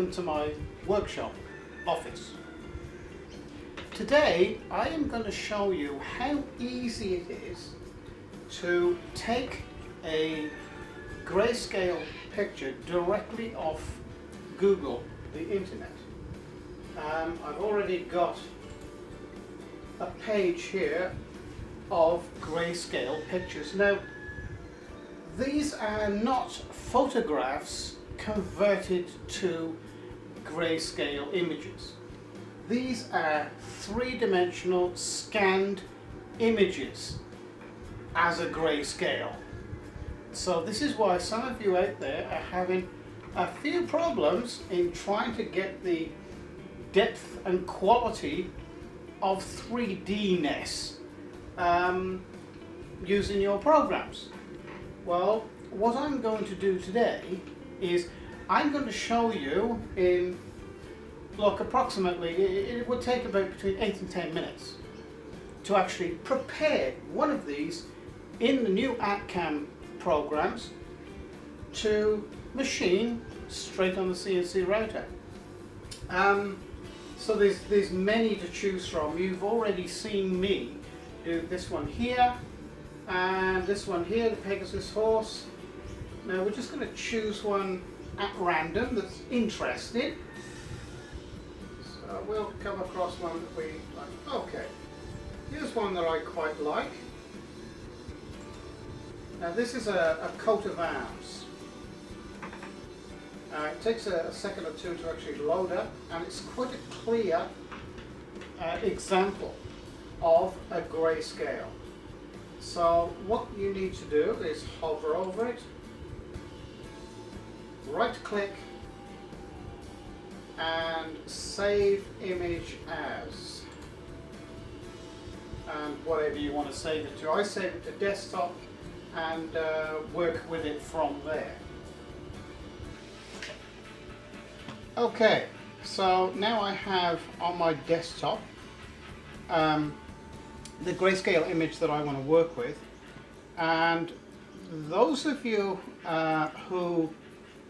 welcome to my workshop office. Today I am going to show you how easy it is to take a grayscale picture directly off Google, the internet. I've already got a page here of grayscale pictures. Now, these are not photographs converted to grayscale images. These are three-dimensional scanned images as a grayscale. So this is why some of you out there are having a few problems in trying to get the depth and quality of 3D-ness using your programs. Well, what I'm going to do today is I'm going to show you in, look, approximately, it would take about between 8 and 10 minutes to actually prepare one of these in the new ArtCAM programs to machine straight on the CNC router. So there's many to choose from. You've already seen me do this one here and this one here, the Pegasus horse. Now we're just going to choose one at random that's interesting. So we'll come across one that we like. Okay, here's one that I quite like. Now this is a coat of arms. It takes a second or two to actually load up, and it's quite a clear example of a grayscale. So what you need to do is hover over it, right click and save image as, and whatever you want to save it to. I save it to desktop and work with it from there. Okay, so now I have on my desktop the grayscale image that I want to work with, and those of you who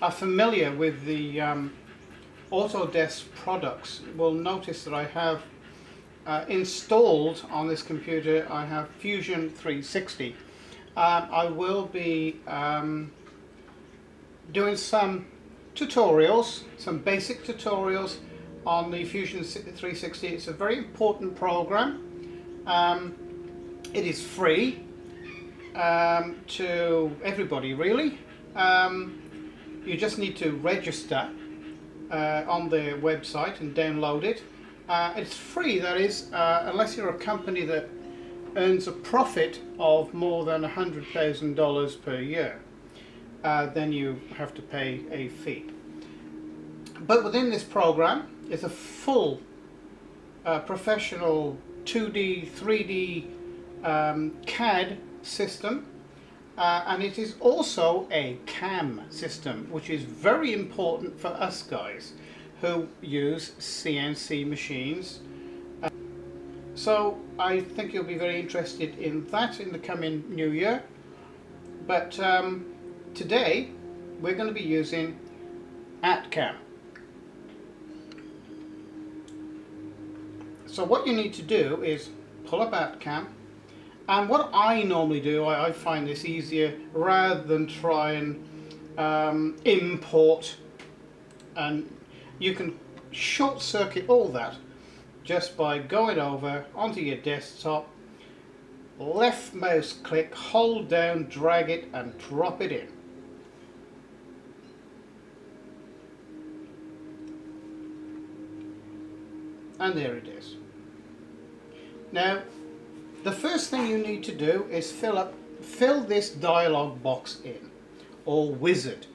are familiar with the Autodesk products will notice that I have installed on this computer, I have Fusion 360. I will be doing some tutorials, some basic tutorials on the Fusion 360. It's a very important program. It is free to everybody really. You just need to register on their website and download it. It's free, that is, unless you're a company that earns a profit of more than $100,000 per year. Then you have to pay a fee. But within this program is a full professional 2D, 3D CAD system, and it is also a CAM system, which is very important for us guys who use CNC machines. So I think you'll be very interested in that in the coming new year. But today we're going to be using ArtCAM. So what you need to do is pull up ArtCAM, and what I normally do, I find this easier rather than try and import, and you can short circuit all that just by going over onto your desktop, left mouse click, hold down, drag it and drop it in. And there it is. Now, the first thing you need to do is fill this dialog box in, or wizard.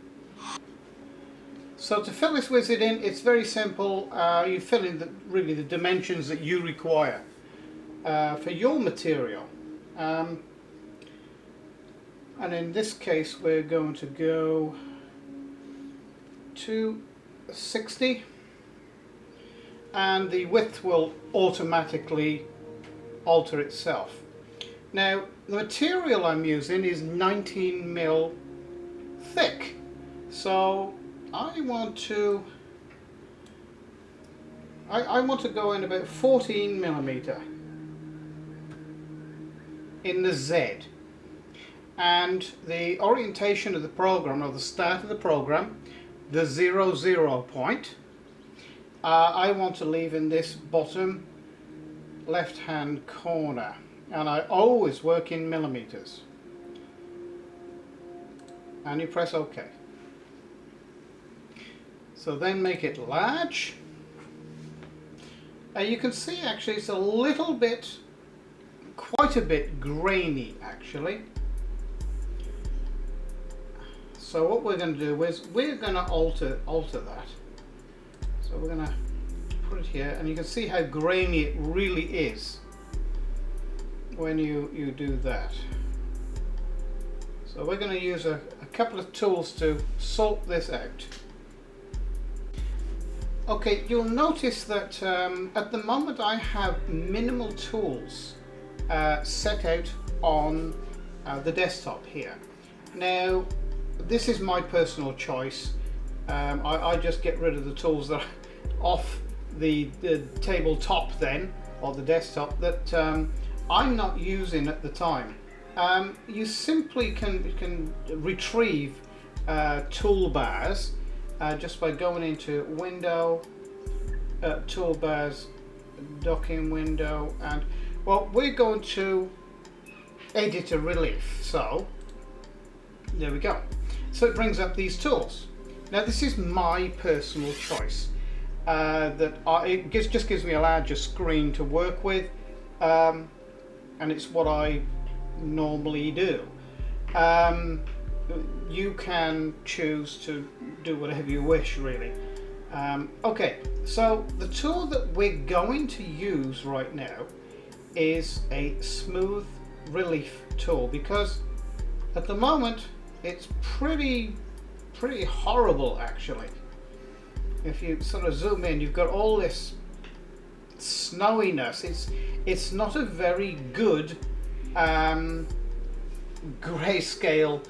So to fill this wizard in, it's very simple. You fill in really the dimensions that you require for your material. And in this case, we're going to go to 60. And the width will automatically alter itself. Now the material I'm using is 19mm thick, so I want to I want to go in about 14 millimeter in the Z, and the orientation of the program, or the start of the program, the 0 point, I want to leave in this bottom left hand corner, and I always work in millimeters, and you press OK. So then make it large. You can see actually it's a little bit, quite a bit grainy actually. So what we're going to do is we're going to alter that. So we're going to put it here, and you can see how grainy it really is when you do that. So we're going to use a couple of tools to sort this out. Okay, you'll notice that at the moment I have minimal tools set out on the desktop here. Now, this is my personal choice. I just get rid of the tools that are off the tabletop then, or the desktop, that I'm not using at the time. You simply can retrieve toolbars just by going into Window, Toolbars, Docking Window, and well, we're going to edit a relief. So there we go. So it brings up these tools. Now this is my personal choice. It just gives me a larger screen to work with, and it's what I normally do. You can choose to do whatever you wish, really. Okay, so the tool that we're going to use right now is a smooth relief tool, because at the moment it's pretty horrible actually. If you sort of zoom in, you've got all this snowiness. It's not a very good grayscale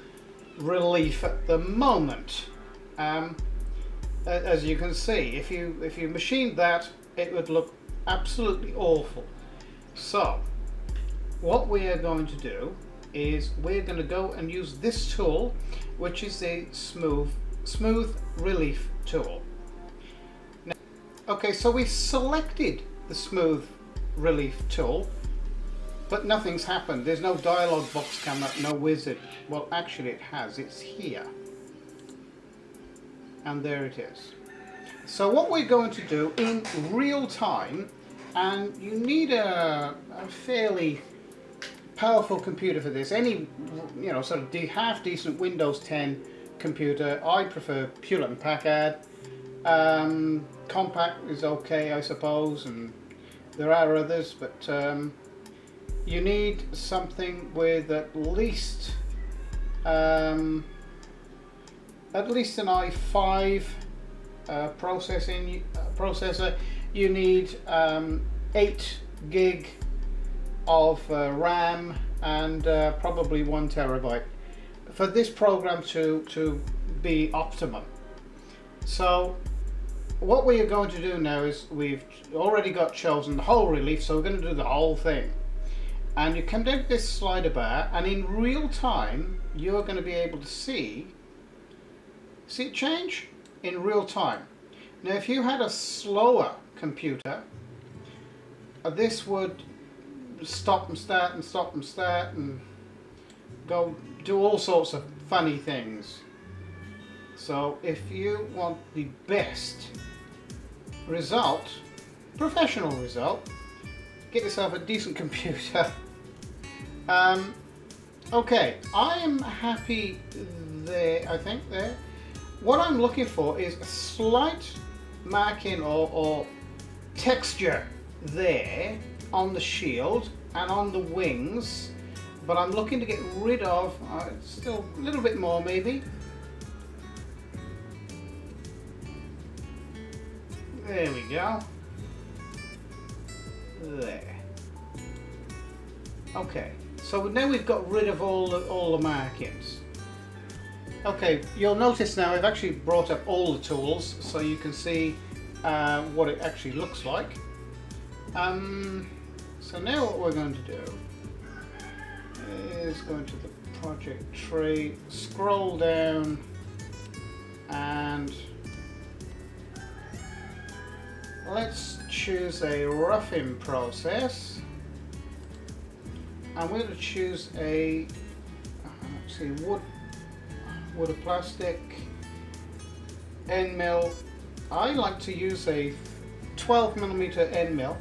relief at the moment. As you can see, if you machined that, it would look absolutely awful. So what we are going to do is we're going to go and use this tool, which is the smooth relief tool. Now, okay, so we've selected the smooth relief tool, but nothing's happened. There's no dialog box come up, no wizard. Well, actually it has. It's here, and there it is. So what we're going to do in real time, and you need a fairly powerful computer for this. Any sort of half decent Windows 10 computer. I prefer Hewlett & Packard. Compact is okay, I suppose, and there are others, but you need something with at least an i5 processor. You need 8 gig of RAM and probably 1 terabyte for this program to be optimum. So what we are going to do now is we've already got chosen the whole relief, so we're going to do the whole thing. And you come down to this slider bar, and in real time you're going to be able to see it change in real time. Now if you had a slower computer, this would stop and start and stop and start and go do all sorts of funny things. So if you want the best result, professional result, get yourself a decent computer. Okay, I am happy there, I think there. What I'm looking for is a slight marking or texture there on the shield and on the wings, but I'm looking to get rid of still a little bit more maybe. There we go. There. Okay, so now we've got rid of all the markings. Okay, you'll notice now I've actually brought up all the tools, so you can see what it actually looks like. So now what we're going to do is go into the project tree, scroll down, and let's choose a roughing process. I'm going to choose a let's see, wood or plastic end mill. I like to use a 12mm end mill.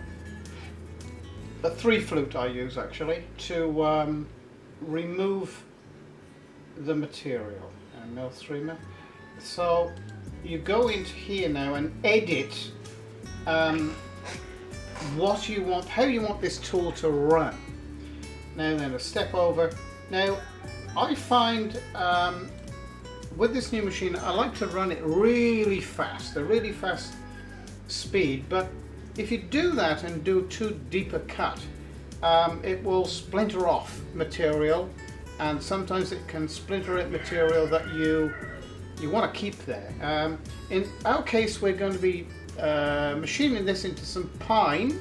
A 3 flute I use actually to remove the material. And mill 3 mil. So you go into here now and edit what you want, how you want this tool to run. Now then, a step over. Now I find with this new machine I like to run it really fast, a really fast speed, but if you do that and do too deep a cut, it will splinter off material, and sometimes it can splinter out material that you want to keep there. In our case, we're going to be machining this into some pine,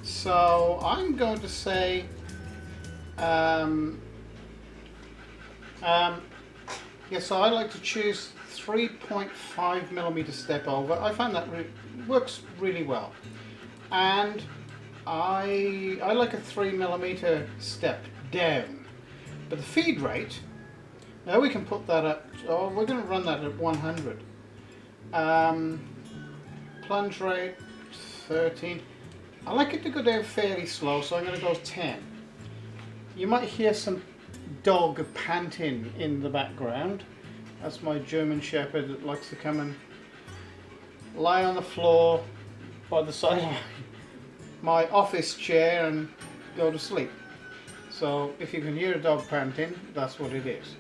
so I'm going to say yeah, so I like to choose 3.5mm step over. I find that works really well. And I like a 3mm step down. But the feed rate, now we can put that at, oh, we're going to run that at 100. Plunge rate, 13. I like it to go down fairly slow, so I'm going to go 10. You might hear some dog panting in the background. That's my German Shepherd that likes to come and lie on the floor by the side of my office chair and go to sleep. So if you can hear a dog panting, that's what it is.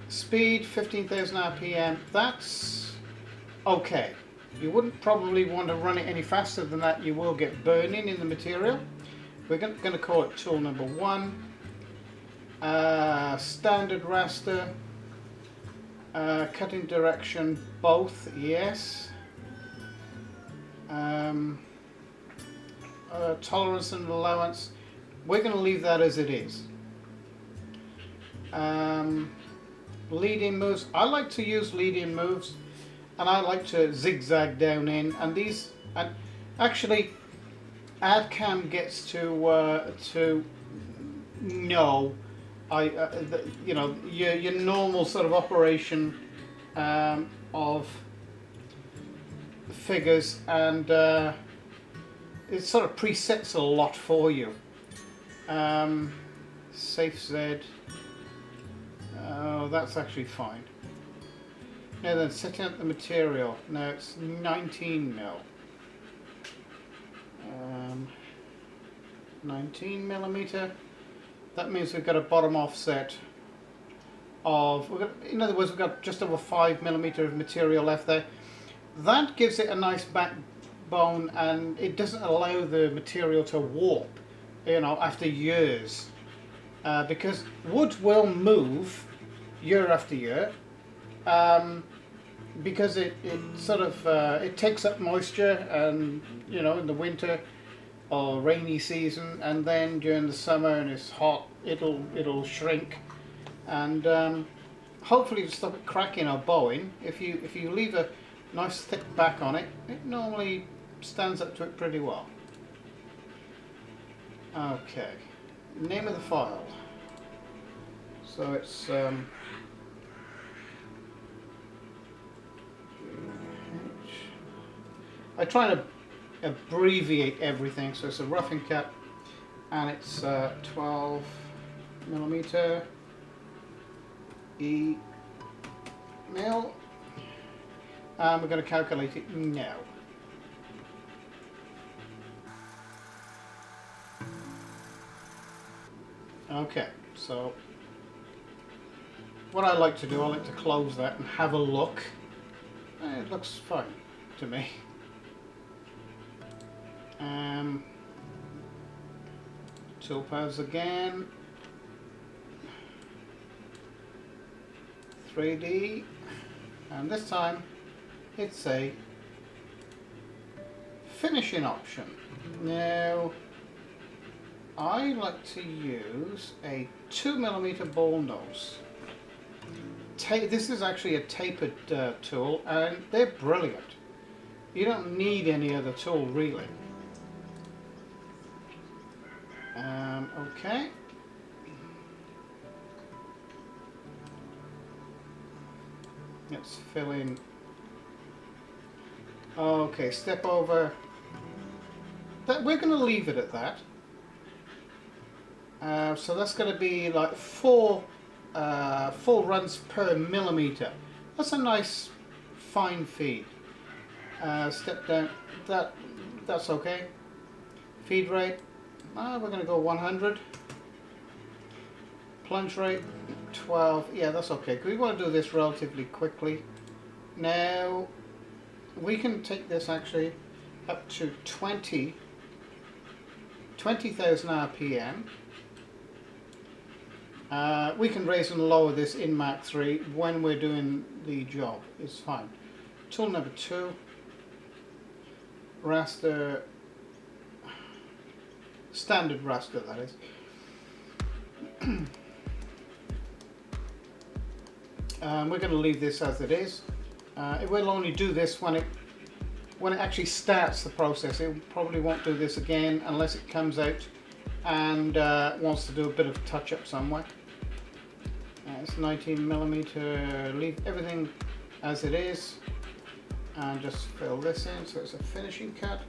Speed 15,000 RPM, that's okay. You wouldn't probably want to run it any faster than that, you will get burning in the material. We're going to call it tool number 1. Standard raster, cutting direction both, yes. Tolerance and allowance, we're going to leave that as it is. Lead-in moves, I like to use lead-in moves, and I like to zigzag down in, and these, and actually ArtCAM gets to know you know, your normal sort of operation of figures, and it sort of presets a lot for you. Safe Z, oh, that's actually fine. Now then, setting up the material. Now it's 19 mil. 19mm. That means we've got a bottom offset of, in other words, we've got just over 5mm of material left there. That gives it a nice backbone, and it doesn't allow the material to warp, you know, after years, because wood will move year after year, because it sort of it takes up moisture, and you know, in the winter or rainy season, and then during the summer and it's hot, it'll shrink, and hopefully to stop it cracking or bowing. If you leave a nice thick back on it, it normally stands up to it pretty well. Okay, name of the file. So it's I try to abbreviate everything, so it's a roughing cut, and it's 12mm E mil, and we're going to calculate it now. Okay, so what I like to do, I like to close that and have a look. It looks fine to me. Toolpaths again, 3D, and this time it's a finishing option. Now I like to use a 2mm ball nose. This is actually a tapered tool, and they're brilliant. You don't need any other tool really. Okay. Let's fill in. Okay, step over. We're going to leave it at that. So that's going to be like 4 runs per millimeter. That's a nice fine feed. Step down. That's okay. Feed rate. We're going to go 100. Plunge rate 12. Yeah, that's okay. We want to do this relatively quickly. Now we can take this actually up to 20,000 RPM. We can raise and lower this in Mark III when we're doing the job. It's fine. Tool number 2. Raster. Standard raster, that is. We're going to leave this as it is. It will only do this when it actually starts the process. It probably won't do this again unless it comes out and wants to do a bit of touch-up somewhere. It's 19mm. Leave everything as it is and just fill this in so it's a finishing cut.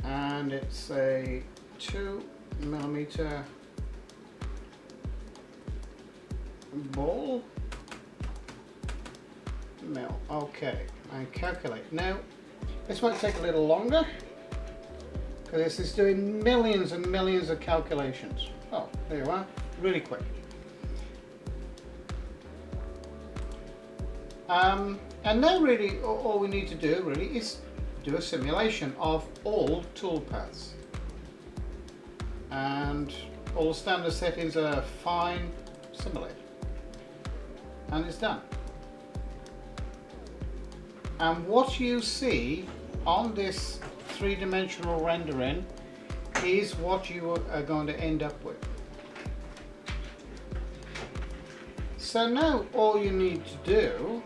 And it's a 2mm ball mill. Okay, and calculate. Now this might take a little longer because this is doing millions and millions of calculations. Oh, there you are, really quick. And now really all we need to do really is do a simulation of all toolpaths. And all the standard settings are fine. Simulate. And it's done. And what you see on this three-dimensional rendering is what you are going to end up with. So now all you need to do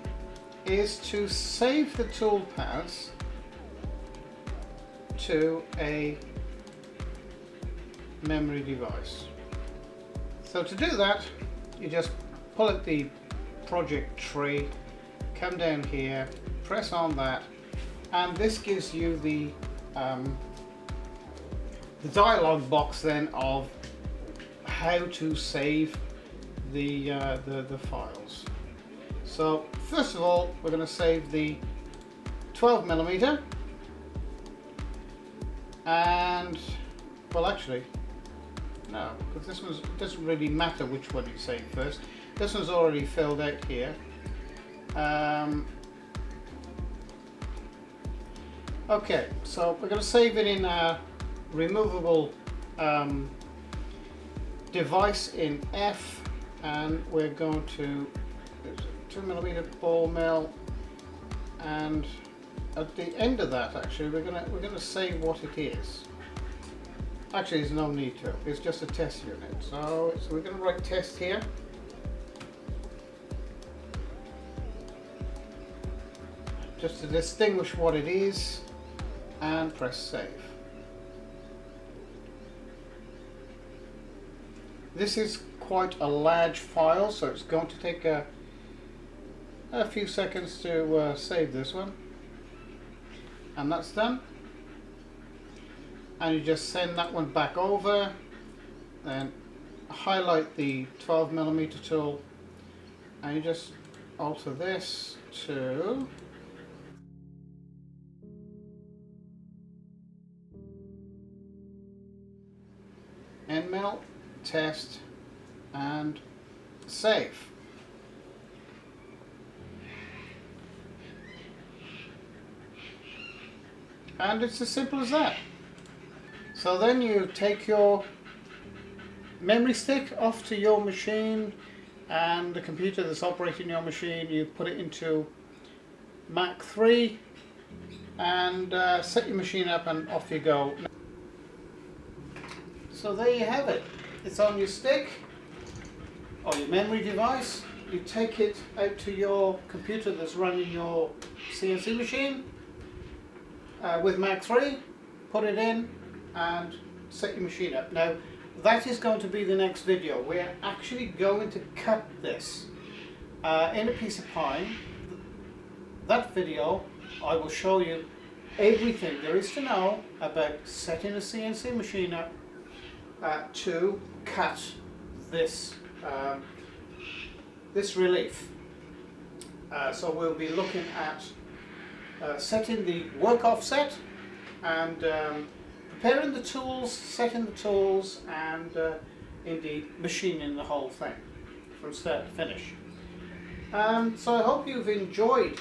is to save the toolpaths to a memory device. So to do that, you just pull out the project tree, come down here, press on that, and this gives you the dialog box then of how to save the files. So first of all, we're going to save the 12mm, and well, actually no, because this one doesn't really matter which one you save first. This one's already filled out here. Okay, so we're going to save it in a removable device in F, and we're going to 2mm ball mill, and at the end of that actually we're going to say what it is. Actually, there's no need to. It's just a test unit. So we're going to write test here. Just to distinguish what it is, and press save. This is quite a large file, so it's going to take a few seconds to save this one. And that's done. And you just send that one back over, then highlight the 12mm tool, and you just alter this to end mill, test, and save. And it's as simple as that. So then you take your memory stick off to your machine, and the computer that's operating your machine, you put it into Mach 3 and set your machine up and off you go. So there you have it. It's on your stick or your memory device. You take it out to your computer that's running your CNC machine with Mach 3, put it in and set your machine up. Now that is going to be the next video. We're actually going to cut this in a piece of pine. That video I will show you everything there is to know about setting a CNC machine up to cut this this relief. So we'll be looking at setting the work offset and preparing the tools, setting the tools, and indeed machining the whole thing from start to finish. So I hope you've enjoyed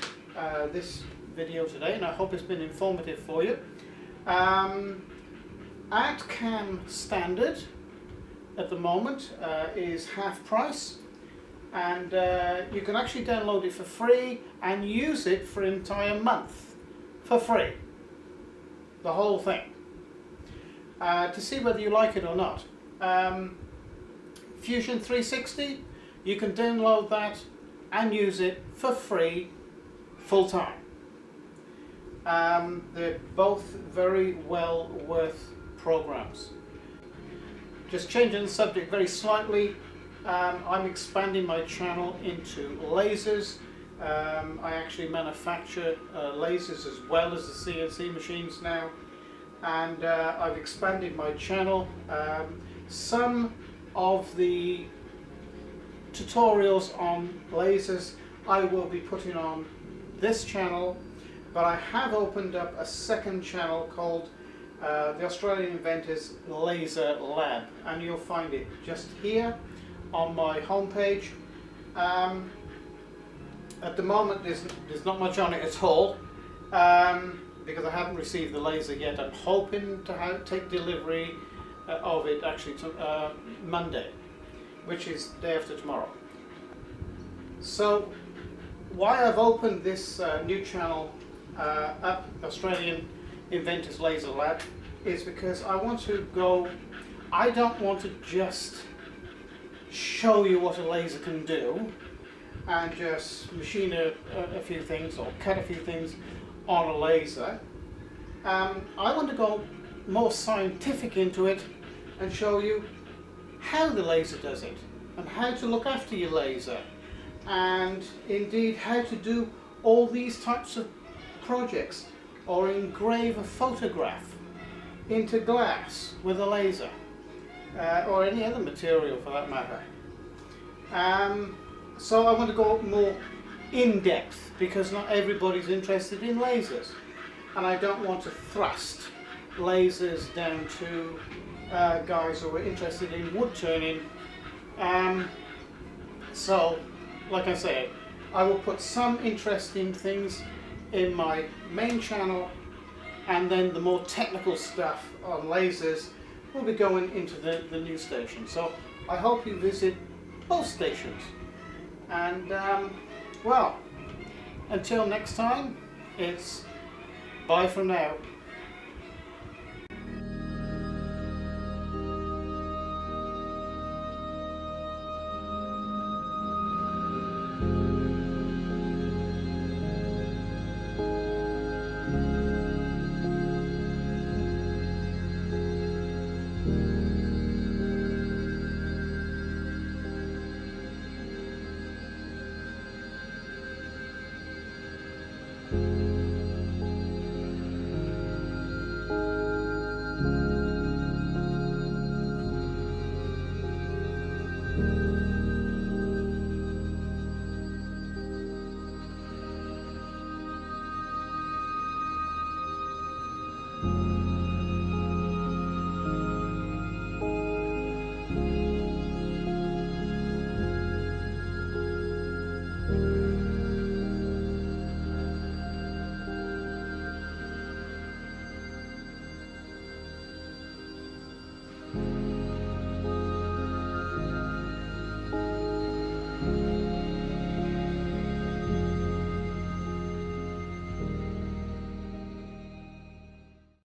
this video today, and I hope it's been informative for you. ArtCAM standard at the moment is half price, and you can actually download it for free and use it for an entire month for free, the whole thing, to see whether you like it or not. Fusion 360, you can download that and use it for free full time. They're both very well worth programs. Just changing the subject very slightly, I'm expanding my channel into lasers. I actually manufacture lasers as well as the CNC machines now, and I've expanded my channel. Some of the tutorials on lasers I will be putting on this channel, but I have opened up a second channel called the Australian Inventors Laser Lab, and you'll find it just here on my homepage. At the moment there's not much on it at all, because I haven't received the laser yet. I'm hoping to take delivery of it actually to Monday, which is the day after tomorrow. So why I've opened this new channel up, Australian Inventors Laser Lab, is because I want to go, I don't want to just show you what a laser can do and just machine a few things or cut a few things on a laser. I want to go more scientific into it and show you how the laser does it and how to look after your laser, and indeed how to do all these types of projects, or engrave a photograph into glass with a laser, or any other material for that matter. So I want to go more in depth, because not everybody's interested in lasers, and I don't want to thrust lasers down to guys who are interested in wood turning. So like I say, I will put some interesting things in my main channel, and then the more technical stuff on lasers will be going into the new station. So I hope you visit both stations, and well, until next time, it's bye for now.